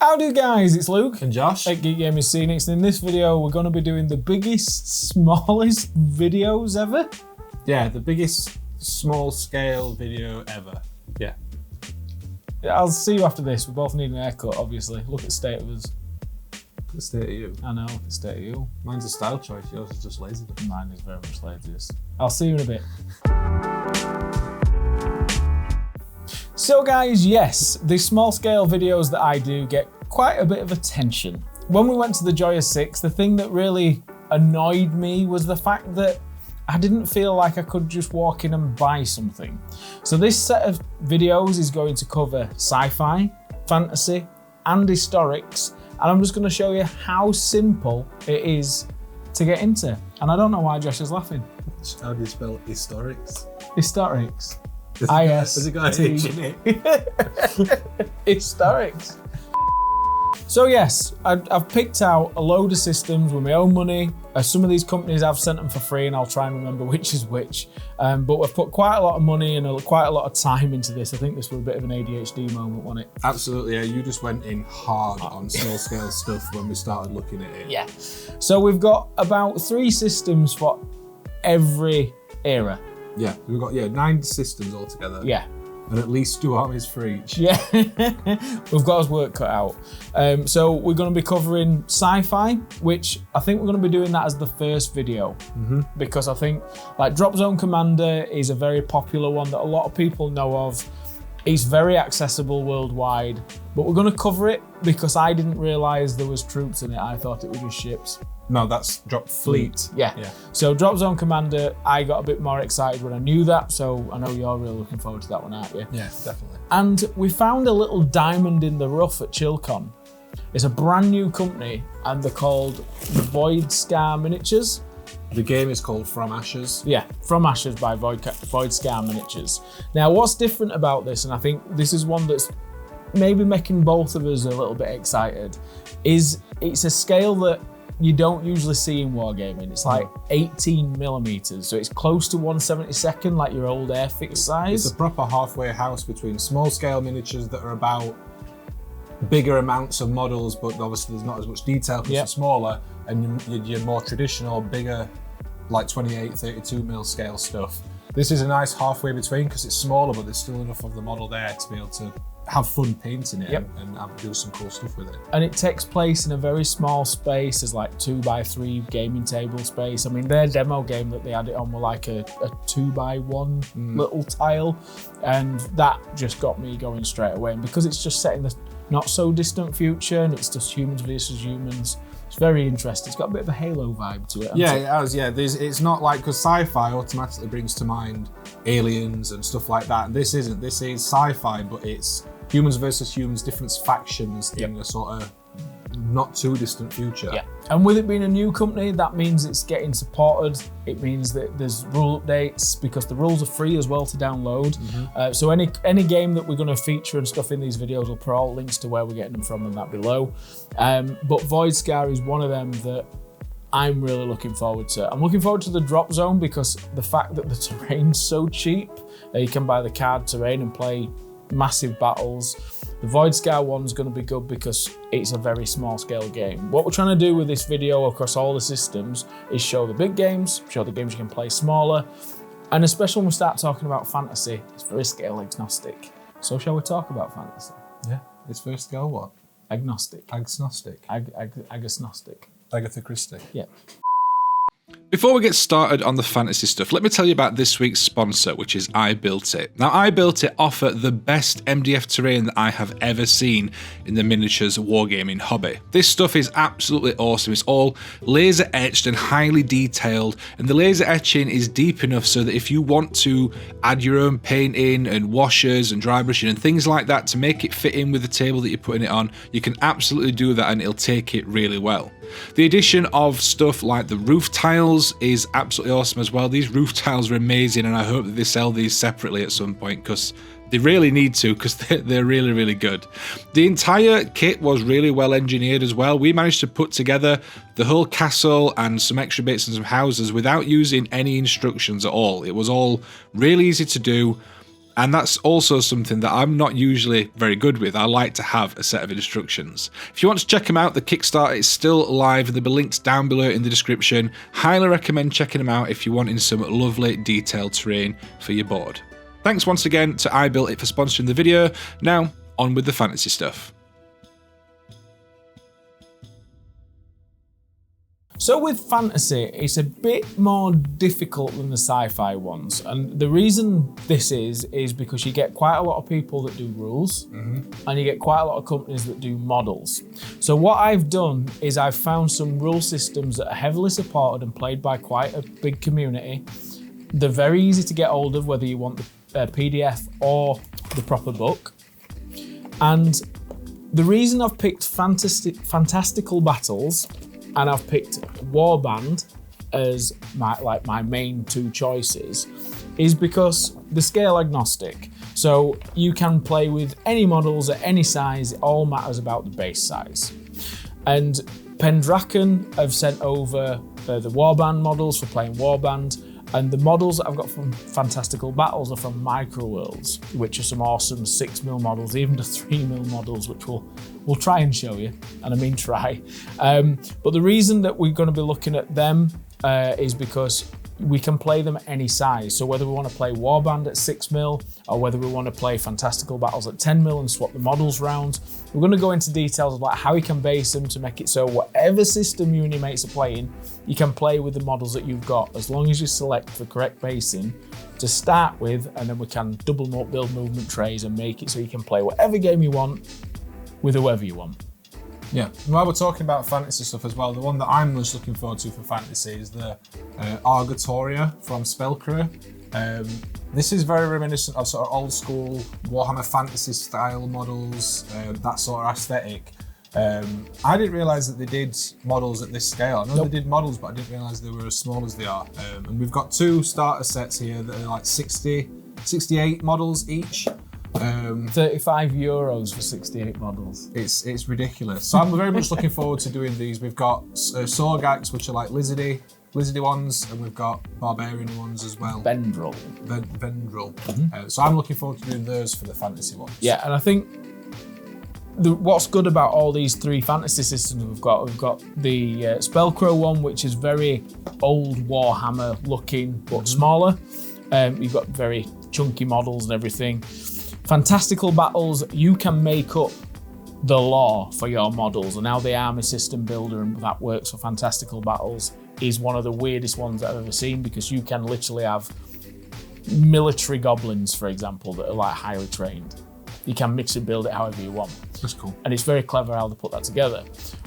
Howdy guys, it's Luke and Josh at Geekgaming Scenics, and in this video we're going to be doing the biggest, smallest videos ever. Yeah, the biggest small scale video ever. Yeah. I'll see you after this. We both need an haircut, obviously. Look at the state of us. The state of you. I know, the state of you. Mine's a style choice, yours is just lazy. Mine is very much laziness. I'll see you in a bit. So guys, yes, the small scale videos that I do get quite a bit of attention. When we went to the Joyous 6, the thing that really annoyed me was the fact that I didn't feel like I could just walk in and buy something. So this set of videos is going to cover sci-fi, fantasy, and historics, and I'm just going to show you how simple it is to get into. And I don't know why Josh is laughing. How do you spell historics? Historics. Has it got an H in it? Historics. So yes, I've picked out a load of systems with my own money. Some of these companies I've sent them for free, and I'll try and remember which is which. But we've put quite a lot of money and quite a lot of time into this. I think this was a bit of an ADHD moment, wasn't it? Absolutely, yeah. You just went in hard on small scale stuff when we started looking at it. Yeah. So we've got about 3 systems for every era. Yeah, we've got 9 systems altogether. Yeah. And at least 2 armies for each. Yeah, we've got our work cut out. So we're going to be covering sci-fi, which I think we're going to be doing that as the first video. Because I think like Drop Zone Commander is a very popular one that a lot of people know of. It's very accessible worldwide, but we're going to cover it because I didn't realise there was troops in it. I thought it was just ships. No, that's Drop Fleet. Yeah. So Drop Zone Commander, I got a bit more excited when I knew that, so I know you're really looking forward to that one, aren't you? Yeah, definitely. And we found a little diamond in the rough at ChillCon. It's a brand new company, and they're called the Void Scar Miniatures. The game is called From Ashes. Yeah, From Ashes by Void Scar Miniatures. Now, what's different about this, and I think this is one that's maybe making both of us a little bit excited, is it's a scale that you don't usually see in Wargaming. It's like 18 millimeters, so it's close to 1/72nd, like your old Airfix size. It's a proper halfway house between small scale miniatures that are about bigger amounts of models, but obviously there's not as much detail because they're smaller, and your more traditional, bigger, like 28, 32 mil scale stuff. This is a nice halfway between because it's smaller, but there's still enough of the model there to be able to have fun painting it and do some cool stuff with it. And it takes place in a very small space. There's like 2x3 gaming table space. I mean, their demo game that they had it on were like a 2x1 little tile, and that just got me going straight away. And because it's just set in the not so distant future and it's just humans versus humans, it's very interesting. It's got a bit of a Halo vibe to it. Yeah, it has. Yeah, it's not like, because sci-fi automatically brings to mind aliens and stuff like that. And this isn't. This is sci-fi, but it's humans versus humans, different factions in a sort of not too distant future. Yeah. And with it being a new company, that means it's getting supported. It means that there's rule updates because the rules are free as well to download. So any game that we're going to feature and stuff in these videos, we'll put all links to where we're getting them from and that below. But Void Scar is one of them that I'm really looking forward to. I'm looking forward to the Drop Zone because the fact that the terrain's so cheap, you can buy the card terrain and play massive battles. The Void Scar one's going to be good because it's a very small scale game. What we're trying to do with this video across all the systems is show the big games, show the games you can play smaller, and especially when we start talking about fantasy, it's very scale agnostic. So shall we talk about fantasy? Yeah, it's very scale what? Agnostic. Agnostic. Agnostic. Agatha Christie. Yeah. Before we get started on the fantasy stuff, let me tell you about this week's sponsor, which is I Built It. Now, I Built It offer the best MDF terrain that I have ever seen in the miniatures wargaming hobby. This stuff is absolutely awesome. It's all laser etched and highly detailed, and the laser etching is deep enough so that if you want to add your own paint in and washers and dry brushing and things like that to make it fit in with the table that you're putting it on, you can absolutely do that and it'll take it really well. The addition of stuff like the roof tiles is absolutely awesome as well. These roof tiles are amazing, and I hope that they sell these separately at some point because they really need to, because they're really, really good. The entire kit was really well engineered as well. We managed to put together the whole castle and some extra bits and some houses without using any instructions at all. It was all really easy to do. And that's also something that I'm not usually very good with. I like to have a set of instructions. If you want to check them out, the Kickstarter is still live and they'll be linked down below in the description. Highly recommend checking them out if you're wanting some lovely detailed terrain for your board. Thanks once again to iBuilt It for sponsoring the video. Now, on with the fantasy stuff. So with fantasy, it's a bit more difficult than the sci-fi ones. And the reason this is because you get quite a lot of people that do rules and you get quite a lot of companies that do models. So what I've done is I've found some rule systems that are heavily supported and played by quite a big community. They're very easy to get hold of, whether you want the PDF or the proper book. And the reason I've picked Fantastical Battles and I've picked Warband as my main two choices is because they're scale agnostic. So you can play with any models at any size, it all matters about the base size. And Pendraken have sent over the Warband models for playing Warband, and the models that I've got from Fantastical Battles are from Microworlds, which are some awesome 6mm models, even to 3mm models, which we'll try and show you, and I mean try. But the reason that we're going to be looking at them is because we can play them at any size. So whether we want to play Warband at 6mm or whether we want to play Fantastical Battles at 10mm and swap the models round, we're going to go into details about how you can base them to make it so whatever system you and your mates are playing, you can play with the models that you've got, as long as you select the correct basing to start with, and then we can double build movement trays and make it so you can play whatever game you want with whoever you want. Yeah, and while we're talking about fantasy stuff as well, the one that I'm most looking forward to for fantasy is the Argatoria from Spellcrew. This is very reminiscent of sort of old school Warhammer Fantasy style models, that sort of aesthetic. I didn't realise that they did models at this scale. I know they did models, but I didn't realise they were as small as they are. And we've got two starter sets here that are like 68 models each. €35 for 68 models. It's ridiculous. So I'm very much looking forward to doing these. We've got Sorgax, which are like lizardy ones, and we've got barbarian ones as well. Vendril. Vendril. So I'm looking forward to doing those for the fantasy ones. Yeah, and I think what's good about all these three fantasy systems we've got the Spellcrow one, which is very old Warhammer looking but smaller. You've got very chunky models and everything. Fantastical Battles, you can make up the lore for your models, and now the army system builder and that works for Fantastical Battles is one of the weirdest ones that I've ever seen, because you can literally have military goblins, for example, that are like highly trained. You can mix and build it however you want. That's cool. And it's very clever how they put that together.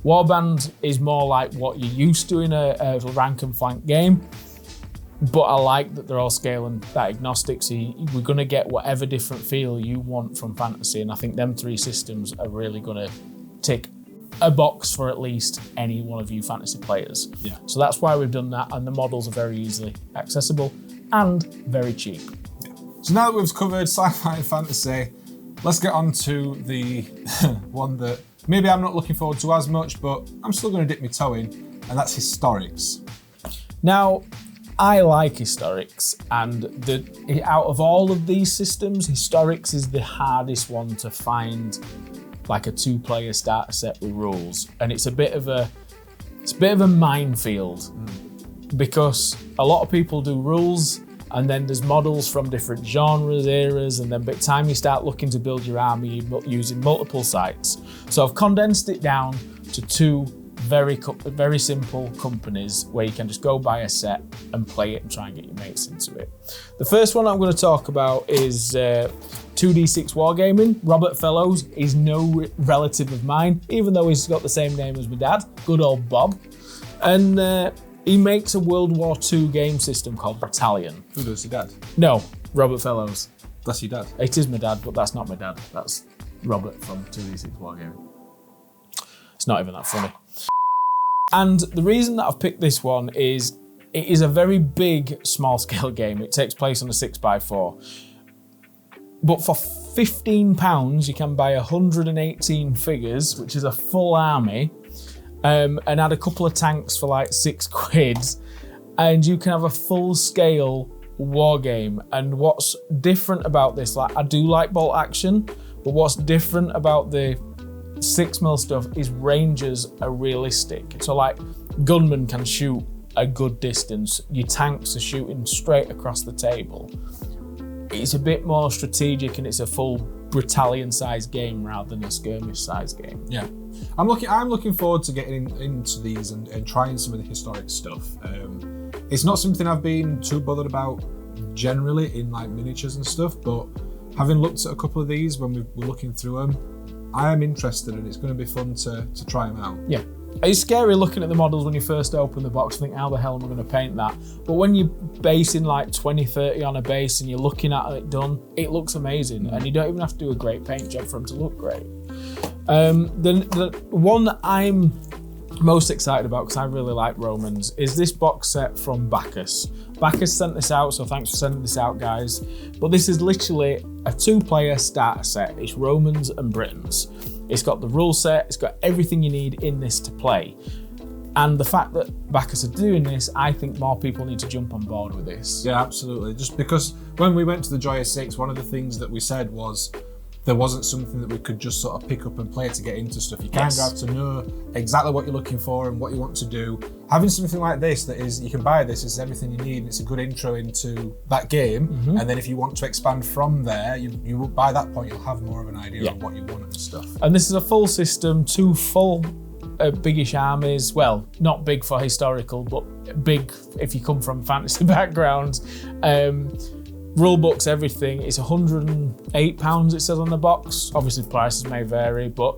Warband is more like what you're used to in a rank and flank game. But I like that they're all scale and that agnostic, so we're going to get whatever different feel you want from fantasy, and I think them three systems are really going to tick a box for at least any one of you fantasy players. Yeah. So that's why we've done that, and the models are very easily accessible and very cheap. Yeah. So now that we've covered sci-fi and fantasy, let's get on to the one that maybe I'm not looking forward to as much, but I'm still going to dip my toe in, and that's Historics. Now, I like Historics, and out of all of these systems, Historics is the hardest one to find like a 2-player starter set with rules, and it's a bit of a minefield because a lot of people do rules, and then there's models from different genres, eras, and then by the time you start looking to build your army, you're using multiple sites. So I've condensed it down to two very simple companies where you can just go buy a set and play it and try and get your mates into it. The first one I'm going to talk about is 2D6 Wargaming. Robert Fellows is no relative of mine, even though he's got the same name as my dad, good old Bob. And he makes a World War II game system called Battalion. Who does your dad? No, Robert Fellows. That's your dad? It is my dad, but that's not my dad. That's Robert from 2D6 Wargaming. It's not even that funny. And the reason that I've picked this one is it is a very big small scale game. It takes place on a 6x4. But for £15, you can buy 118 figures, which is a full army, and add a couple of tanks for like £6. And you can have a full scale war game. And what's different about this, like I do like bolt action, but what's different about the 6mm stuff is ranges are realistic. So like gunmen can shoot a good distance, your tanks are shooting straight across the table. It's a bit more strategic and it's a full battalion sized game rather than a skirmish sized game. Yeah. I'm looking forward to getting into these and trying some of the historic stuff. It's not something I've been too bothered about generally in like miniatures and stuff, but having looked at a couple of these when we're looking through them, I am interested and it's going to be fun to try them out. Yeah. It's scary looking at the models when you first open the box and think, how the hell am I going to paint that? But when you're basing like 20, 30 on a base and you're looking at it done, it looks amazing. And you don't even have to do a great paint job for them to look great. The one that I'm most excited about, because I really like Romans, is this box set from Bacchus. Bacchus sent this out, so thanks for sending this out, guys. But this is literally a 2-player starter set. It's Romans and Britons. It's got the rule set, it's got everything you need in this to play. And the fact that Bacchus are doing this, I think more people need to jump on board with this. Yeah, absolutely. Just because when we went to the Joyous 6, one of the things that we said was there wasn't something that we could just sort of pick up and play to get into stuff. You kind of have to know exactly what you're looking for and what you want to do. Having something like this that is, you can buy this, it's everything you need, and it's a good intro into that game. And then if you want to expand from there, you by that point, you'll have more of an idea of what you want and stuff. And this is a full system, 2 full biggish armies. Well, not big for historical, but big if you come from fantasy backgrounds. Rule books, everything. It's £108, it says on the box. Obviously prices may vary, but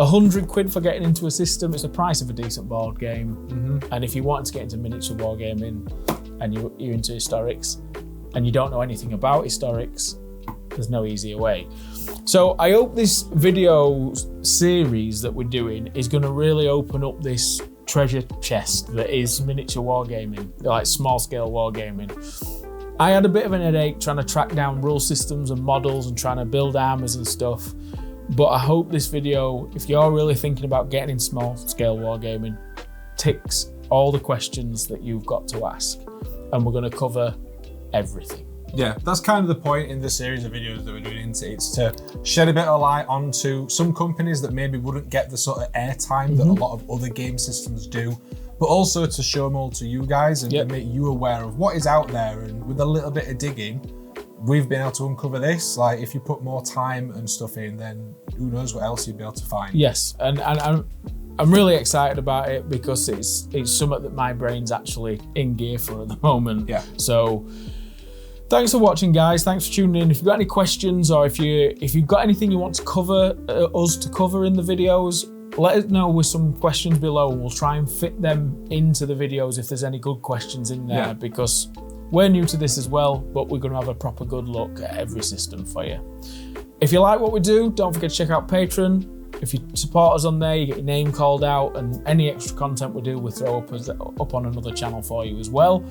£100 for getting into a system, it's the price of a decent board game. And if you want to get into miniature wargaming and you're into historics and you don't know anything about historics, there's no easier way. So I hope this video series that we're doing is going to really open up this treasure chest that is miniature wargaming, like small scale wargaming. I had a bit of an headache trying to track down rule systems and models and trying to build armors and stuff. But I hope this video, if you're really thinking about getting in small scale wargaming, ticks all the questions that you've got to ask. And we're going to cover everything. Yeah, that's kind of the point in the series of videos that we're doing into. It's to shed a bit of light onto some companies that maybe wouldn't get the sort of airtime that a lot of other game systems do, but also to show them all to you guys and to make you aware of what is out there. And with a little bit of digging, we've been able to uncover this. Like if you put more time and stuff in, then who knows what else you'd be able to find. Yes, and I'm really excited about it because it's something that my brain's actually in gear for at the moment. Yeah. So thanks for watching, guys. Thanks for tuning in. If you've got any questions or if you've got anything you want to cover, us to cover in the videos, let us know with some questions below. We'll try and fit them into the videos if there's any good questions in there, because we're new to this as well, but we're going to have a proper good look at every system for you. If you like what we do, don't forget to check out Patreon. If you support us on there, you get your name called out, and any extra content we do, we'll throw up on another channel for you as well.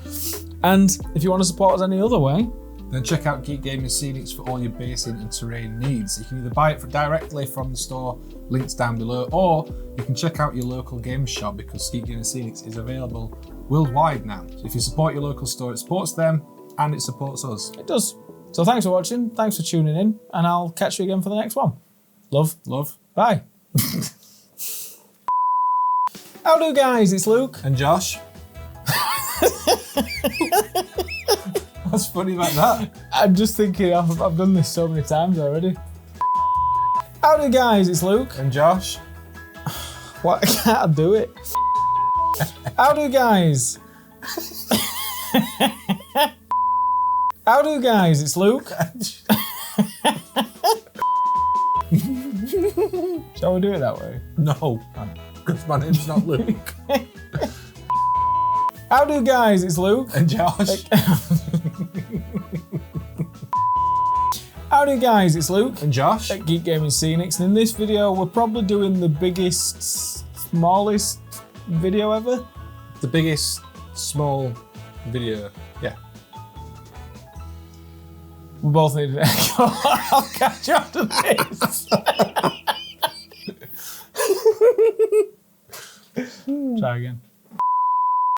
And if you want to support us any other way, then check out Geekgaming Scenics for all your basing and terrain needs. You can either buy it directly from the store, links down below, or you can check out your local game shop because Geekgaming Scenics is available worldwide now. So if you support your local store, it supports them and it supports us. It does. So thanks for watching, thanks for tuning in, and I'll catch you again for the next one. Love. Bye. How do, guys? It's Luke. And Josh. What's funny about that? I'm just thinking, I've done this so many times already. Howdy guys, it's Luke. And Josh. What? I can't do it. Howdy guys. Howdy guys, it's Luke. Shall we do it that way? No, because my name's not Luke. Howdy guys, it's Luke. And Josh. Howdy guys, it's Luke. And Josh. At Geekgaming Scenics. And in this video, we're probably doing the biggest, smallest video ever. The biggest, small video, yeah. We both need an echo. I'll catch you after this. Try again.